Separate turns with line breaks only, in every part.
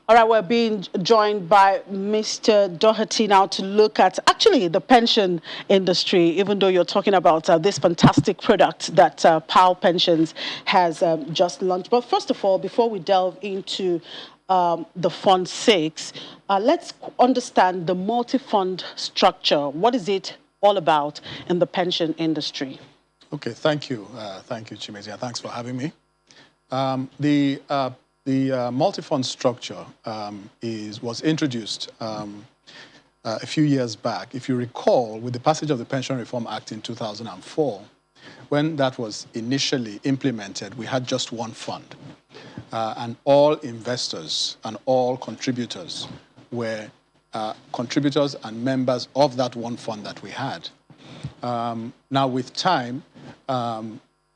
All right, we're being joined by Mr. Doherty now to look at actually the pension industry, even though you're talking about this fantastic product that PAL Pensions has just launched. But first of all, before we delve into the Fund 6, let's understand the multi-fund structure. What is it all about in the pension industry?
Okay, thank you. Thank you, Chimezi, and thanks for having me. The multi-fund structure was introduced a few years back. If you recall, with the passage of the Pension Reform Act in 2004, when that was initially implemented, we had just one fund. And all investors and all contributors were contributors and members of that one fund that we had. Now, with time,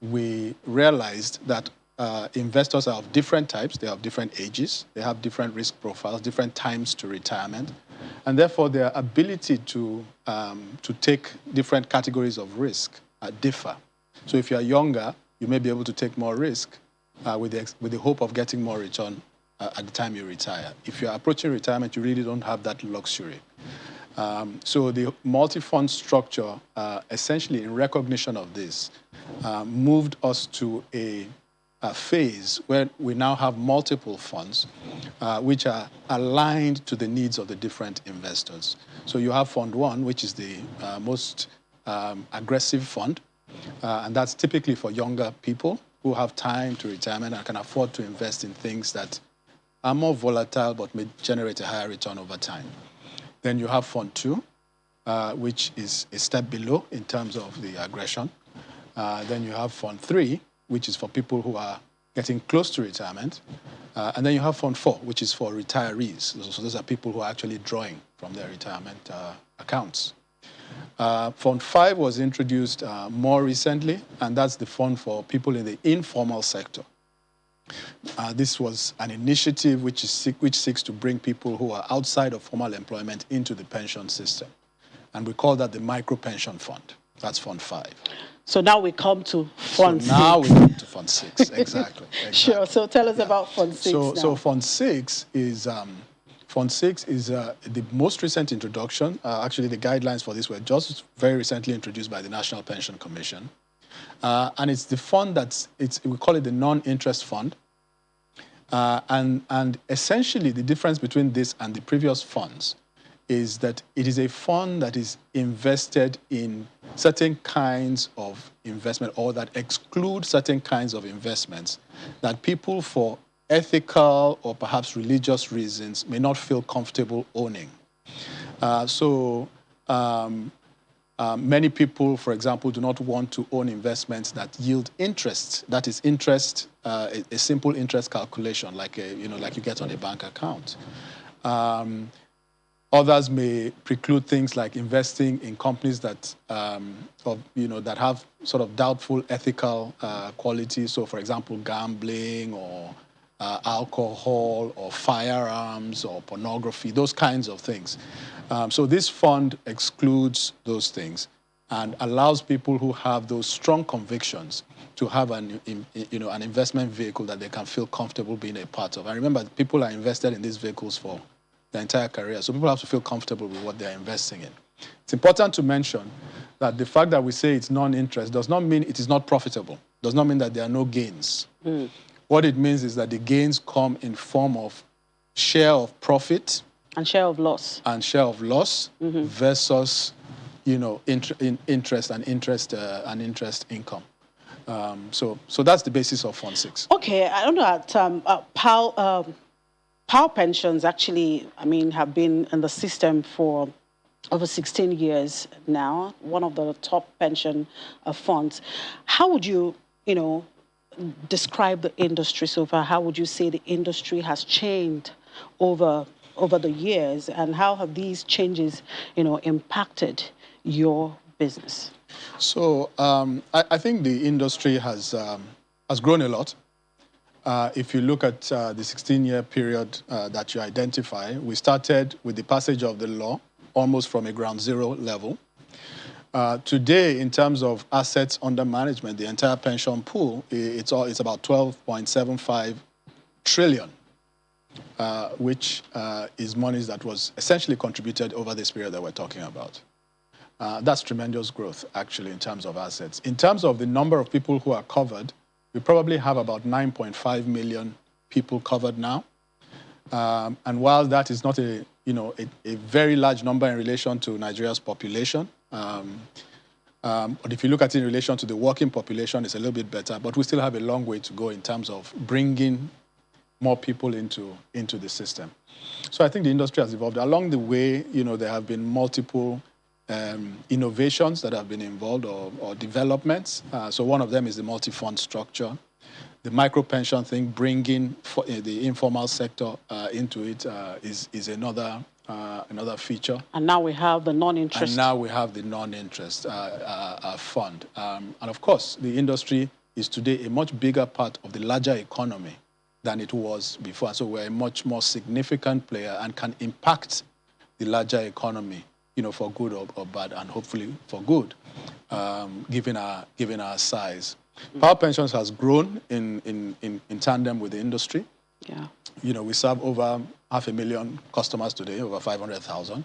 we realized that investors are of different types, they have different ages, they have different risk profiles, different times to retirement, and therefore their ability to take different categories of risk differ. So if you're younger, you may be able to take more risk with the hope of getting more return at the time you retire. If you're approaching retirement, you really don't have that luxury. So the multi-fund structure, essentially in recognition of this, moved us to a phase where we now have multiple funds which are aligned to the needs of the different investors. So you have Fund 1, which is the most aggressive fund, and that's typically for younger people who have time to retirement and can afford to invest in things that are more volatile but may generate a higher return over time. Then you have Fund 2, which is a step below in terms of the aggression. Then you have Fund 3, which is for people who are getting close to retirement. And then you have Fund 4, which is for retirees. So those are people who are actually drawing from their retirement accounts. Fund 5 was introduced more recently, and that's the fund for people in the informal sector. This was an initiative which seeks to bring people who are outside of formal employment into the pension system. And we call that the micro pension fund. That's Fund 5.
So now we come to Fund 6.
Now we come to Fund 6, exactly.
Sure, so tell us about Fund 6 now.
So Fund 6 is, the most recent introduction. Actually, the guidelines for this were just very recently introduced by the National Pension Commission. And it's the fund we call it the non-interest fund. And essentially, the difference between this and the previous funds is that it is a fund that is invested in certain kinds of investment, or that exclude certain kinds of investments that people for ethical or perhaps religious reasons may not feel comfortable owning. Many people, for example, do not want to own investments that yield interest. That is interest, a simple interest calculation, like you get on a bank account. Others may preclude things like investing in companies that, that have sort of doubtful ethical qualities. So, for example, gambling or alcohol or firearms or pornography, those kinds of things. So this fund excludes those things and allows people who have those strong convictions to have an investment vehicle that they can feel comfortable being a part of. And remember, people are invested in these vehicles for their entire career, so people have to feel comfortable with what they're investing in. It's important to mention that the fact that we say it's non-interest does not mean it is not profitable, does not mean that there are no gains. What it means is that the gains come in form of share of profit
and share of loss
versus interest and interest income. So that's the basis of Fund 6.
Okay, I don't know that PAL pensions actually, have been in the system for over 16 years now, one of the top pension funds. How would you, describe the industry so far? How would you say the industry has changed over the years, and how have these changes, impacted your business?
So I think the industry has grown a lot. If you look at the 16-year period that you identify, we started with the passage of the law almost from a ground zero level. Today, in terms of assets under management, the entire pension pool, it's about 12.75 trillion. which is monies that was essentially contributed over this period that we're talking about. That's tremendous growth, actually, in terms of assets. In terms of the number of people who are covered, we probably have about 9.5 million people covered now. And while that is not a very large number in relation to Nigeria's population, but if you look at it in relation to the working population, it's a little bit better. But we still have a long way to go in terms of bringing more people into the system. So I think the industry has evolved. Along the way, there have been multiple innovations that have been involved or developments. So one of them is the multi-fund structure. The micro-pension thing, bringing the informal sector into it is another feature.
And now we have the non-interest.
And now we have the non-interest fund. And of course, the industry is today a much bigger part of the larger economy than it was before. So we're a much more significant player and can impact the larger economy, for good or bad, and hopefully for good, given our size. Power Pensions has grown in tandem with the industry.
Yeah.
We serve over 500,000 customers today, over 500,000.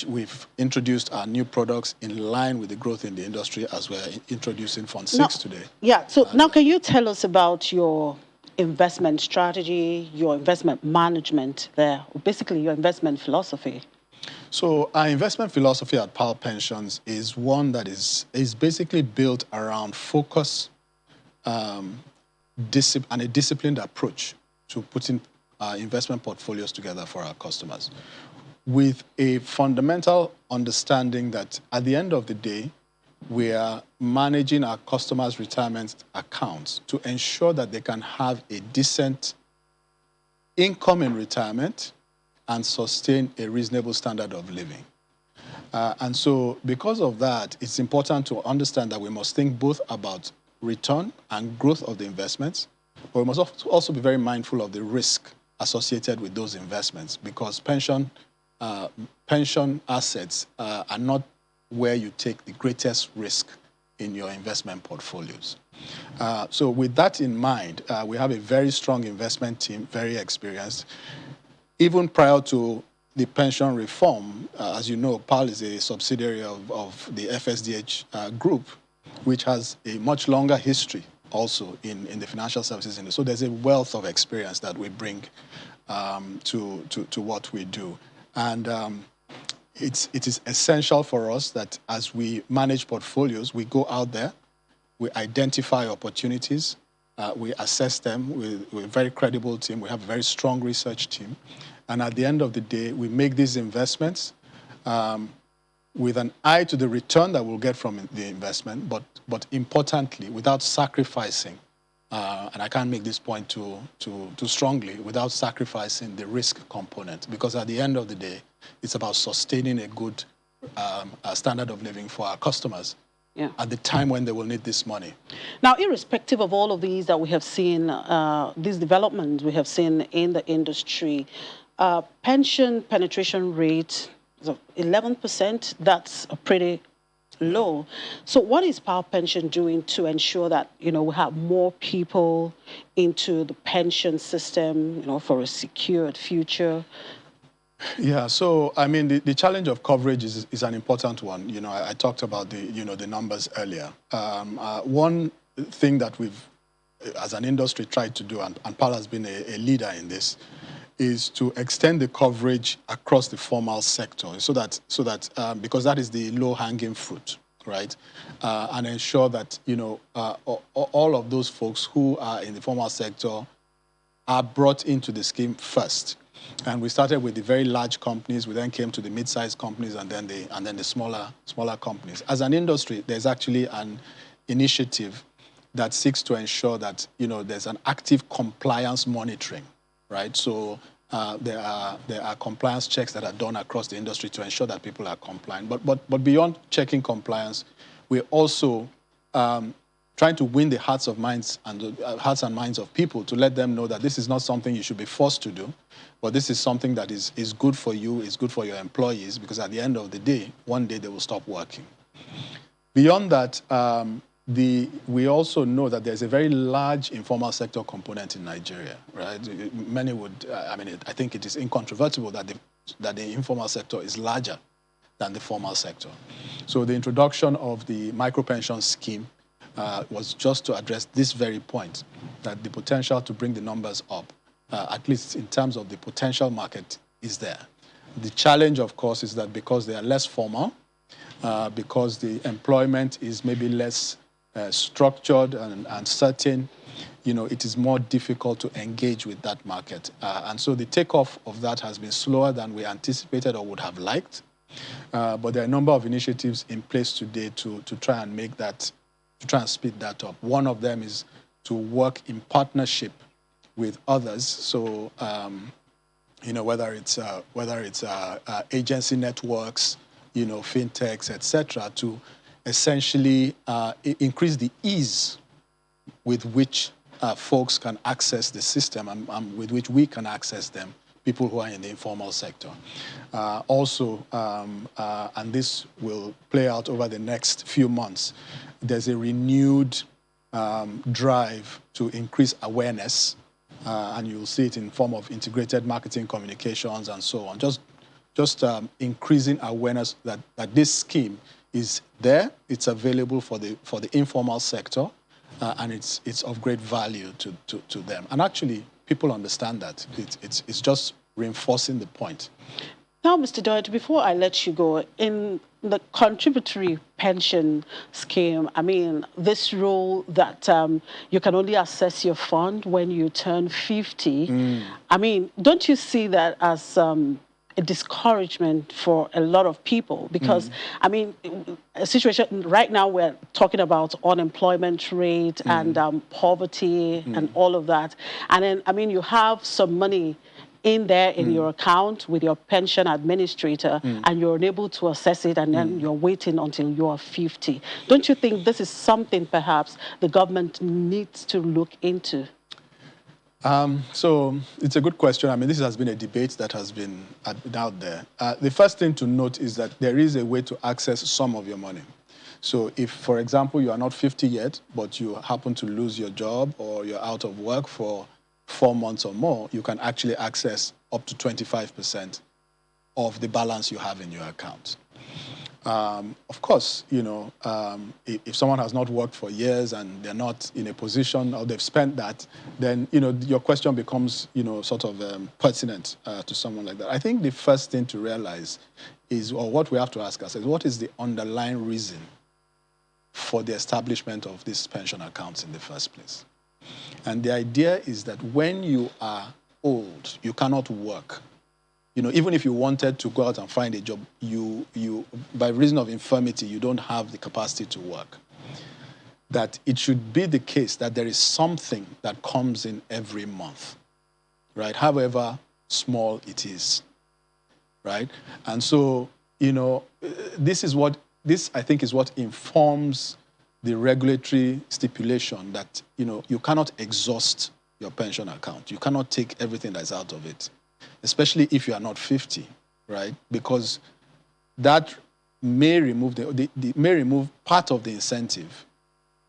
We've introduced our new products in line with the growth in the industry as we're introducing Fund 6 today.
Yeah, so now can you tell us about your investment strategy, your investment management there, basically your investment philosophy?
So our investment philosophy at Power Pensions is one that is basically built around focus and a disciplined approach to putting investment portfolios together for our customers, with a fundamental understanding that at the end of the day, we are managing our customers' retirement accounts to ensure that they can have a decent income in retirement and sustain a reasonable standard of living. And so because of that, it's important to understand that we must think both about return and growth of the investments, but we must also be very mindful of the risk associated with those investments, because pension assets are not where you take the greatest risk in your investment portfolios. So with that in mind, we have a very strong investment team, very experienced. Even prior to the pension reform, as you know, PAL is a subsidiary of the FSDH group, which has a much longer history also in the financial services industry. So there's a wealth of experience that we bring to what we do. And it is essential for us that as we manage portfolios, we go out there, we identify opportunities, we assess them with a very credible team. We have a very strong research team. And at the end of the day, we make these investments with an eye to the return that we'll get from the investment, but importantly, without sacrificing, and I can't make this point too strongly, without sacrificing the risk component, because at the end of the day, it's about sustaining a good standard of living for our customers at the time when they will need this money.
Now, irrespective of all of these that we have seen, these developments we have seen in the industry, pension penetration rate of 11%, that's a pretty low. So what is Power Pension doing to ensure that, we have more people into the pension system, for a secured future?
Yeah, so I mean, the challenge of coverage is an important one. I talked about the numbers earlier. One thing that we've, as an industry, tried to do, and PAL has been a leader in this, is to extend the coverage across the formal sector, so that because that is the low-hanging fruit, right? And ensure that all of those folks who are in the formal sector are brought into the scheme first. And we started with the very large companies. We then came to the mid-sized companies, and then the smaller companies. As an industry, there's actually an initiative that seeks to ensure that there's an active compliance monitoring, right? So there are compliance checks that are done across the industry to ensure that people are compliant. But beyond checking compliance, we're also trying to win the hearts and minds of people, to let them know that this is not something you should be forced to do, but this is something that is good for you, is good for your employees, because at the end of the day, one day they will stop working. Beyond that, we also know that there's a very large informal sector component in Nigeria, right? Many would, I think it is incontrovertible that the informal sector is larger than the formal sector. So the introduction of the micro-pension scheme was just to address this very point, that the potential to bring the numbers up, at least in terms of the potential market, is there. The challenge, of course, is that because they are less formal, because the employment is maybe less structured and certain, it is more difficult to engage with that market. And so the takeoff of that has been slower than we anticipated or would have liked. But there are a number of initiatives in place today to try and make that, to try and speed that up. One of them is to work in partnership with others. So, whether it's agency networks, fintechs, etc., to essentially increase the ease with which folks can access the system and with which we can access them, people who are in the informal sector. And this will play out over the next few months, there's a renewed drive to increase awareness, and you'll see it in form of integrated marketing communications and so on. Just increasing awareness that this scheme is there, it's available for the informal sector, and it's of great value to them. And actually, people understand that. It's just reinforcing the point.
Now, Mr. Doherty, before I let you go, in the contributory pension scheme, this rule that you can only access your fund when you turn 50, don't you see that as a discouragement for a lot of people? Because, a situation right now, we're talking about unemployment rate and poverty and all of that. And then, you have some money in there in your account with your pension administrator, and you're unable to access it, and then you're waiting until you are 50. Don't you think this is something perhaps the government needs to look into?
So it's a good question. This has been a debate that has been out there. The first thing to note is that there is a way to access some of your money. So if, for example, you are not 50 yet, but you happen to lose your job or you're out of work for 4 months or more, you can actually access up to 25% of the balance you have in your account. Of course, if someone has not worked for years and they're not in a position or they've spent that, then, your question becomes, sort of pertinent to someone like that. I think the first thing to realize is, or what we have to ask ourselves, what is the underlying reason for the establishment of these pension accounts in the first place? And the idea is that when you are old, you cannot work. Even if you wanted to go out and find a job, you by reason of infirmity, you don't have the capacity to work. That it should be the case that there is something that comes in every month, right? However small it is, right? And so, this I think is what informs the regulatory stipulation that, you cannot exhaust your pension account. You cannot take everything that's out of it, especially if you are not 50, right? Because that may remove may remove part of the incentive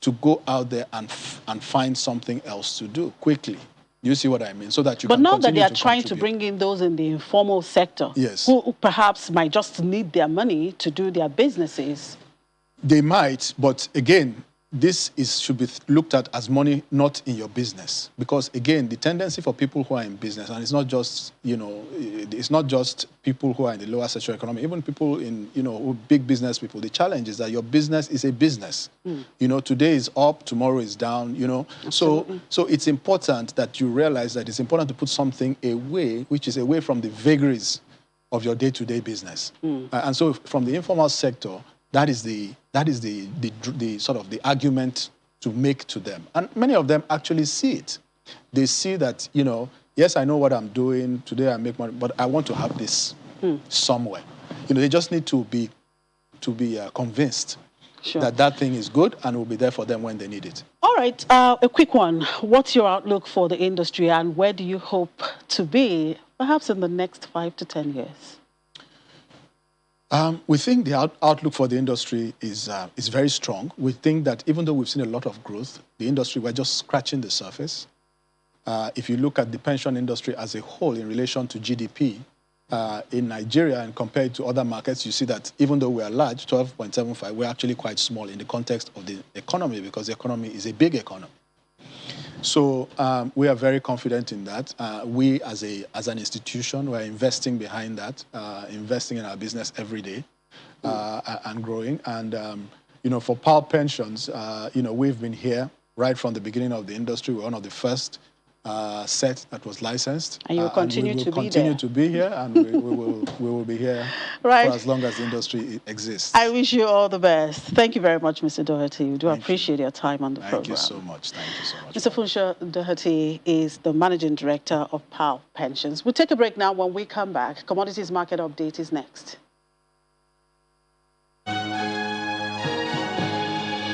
to go out there and find something else to do quickly. You see what I mean? So that you
but
can
now that they are
to
trying
contribute.
to bring in those in the informal sector,
yes,
who perhaps might just need their money to do their businesses.
They might, but again, this should be looked at as money not in your business. Because again, the tendency for people who are in business, and it's not just, it's not just people who are in the lower socioeconomic, even people in, big business people, the challenge is that your business is a business. Today is up, tomorrow is down, So it's important that you realize that it's important to put something away, which is away from the vagaries of your day-to-day business. And so from the informal sector, that is the sort of the argument to make to them. And many of them actually see it. They see that, yes, I know what I'm doing. Today I make money, but I want to have this somewhere. They just need to be convinced that thing is good and will be there for them when they need it.
All right, a quick one. What's your outlook for the industry, and where do you hope to be, perhaps in the next 5 to 10 years?
We think the outlook for the industry is very strong. We think that even though we've seen a lot of growth, the industry, we're just scratching the surface. If you look at the pension industry as a whole in relation to GDP in Nigeria and compare it to other markets, you see that even though we are large, 12.75, we're actually quite small in the context of the economy, because the economy is a big economy. So we are very confident in that. We, as an institution, we're investing behind that, investing in our business every day and growing. And, for PAL Pensions, we've been here right from the beginning of the industry. We're one of the first set that was licensed.
And you will continue
and we
to
will
be
continue
there.
to be here, and we will be here
Right.
for as long as the industry exists.
I wish you all the best. Thank you very much, Mr. Doherty. We do
Thank
appreciate your time on the program.
Thank you so much. Thank you so much.
Mr. Funsho Doherty is the Managing Director of PAL Pensions. We'll take a break now. When we come back, Commodities Market Update is next.